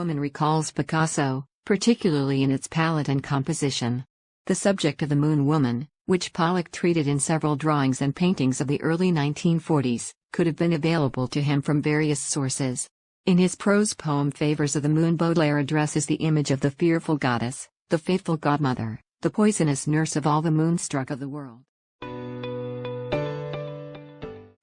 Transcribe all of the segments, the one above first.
woman recalls Picasso, particularly in its palette and composition. The subject of the Moon Woman, which Pollock treated in several drawings and paintings of the early 1940s, could have been available to him from various sources. In his prose poem Favors of the Moon, Baudelaire addresses the image of the fearful goddess, the faithful godmother, the poisonous nurse of all the moonstruck of the world.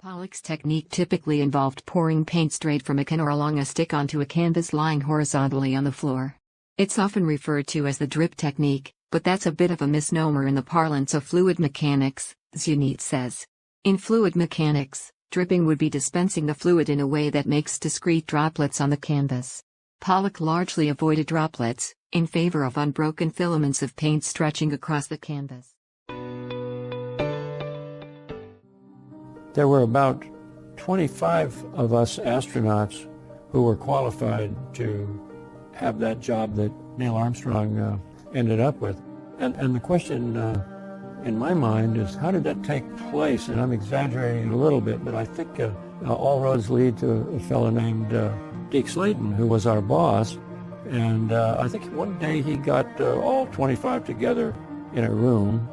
Pollock's technique typically involved pouring paint straight from a can or along a stick onto a canvas lying horizontally on the floor. It's often referred to as the drip technique, but that's a bit of a misnomer in the parlance of fluid mechanics, Zunit says. In fluid mechanics, dripping would be dispensing the fluid in a way that makes discrete droplets on the canvas. Pollock largely avoided droplets, in favor of unbroken filaments of paint stretching across the canvas. There were about 25 of us astronauts who were qualified to have that job that Neil Armstrong ended up with. And the question in my mind is, how did that take place? And I'm exaggerating a little bit, but I think all roads lead to a fellow named Deke Slayton, who was our boss. And I think one day he got all 25 together in a room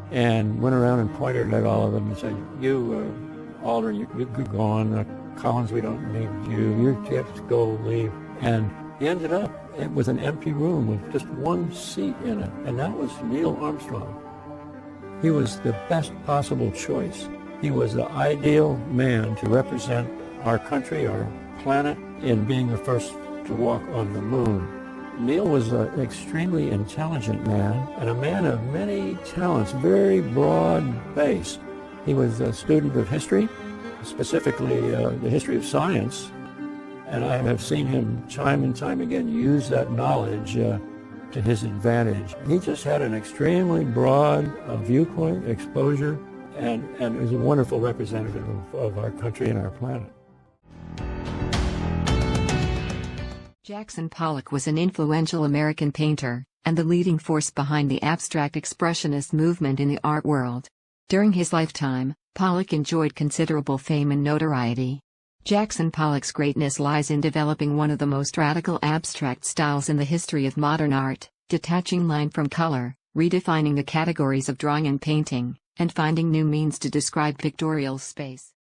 and went around and pointed at all of them and said, you, Aldrin, you could go on. Collins, we don't need you. You have to go, leave. And he ended up with an empty room with just one seat in it, and that was Neil Armstrong. He was the best possible choice. He was the ideal man to represent our country, our planet, in being the first to walk on the moon. Neil was an extremely intelligent man, and a man of many talents, very broad-based. He was a student of history, specifically the history of science, and I have seen him time and time again use that knowledge to his advantage. He just had an extremely broad viewpoint, exposure, and is a wonderful representative of our country and our planet. Jackson Pollock was an influential American painter, and the leading force behind the abstract expressionist movement in the art world. During his lifetime, Pollock enjoyed considerable fame and notoriety. Jackson Pollock's greatness lies in developing one of the most radical abstract styles in the history of modern art, detaching line from color, redefining the categories of drawing and painting, and finding new means to describe pictorial space.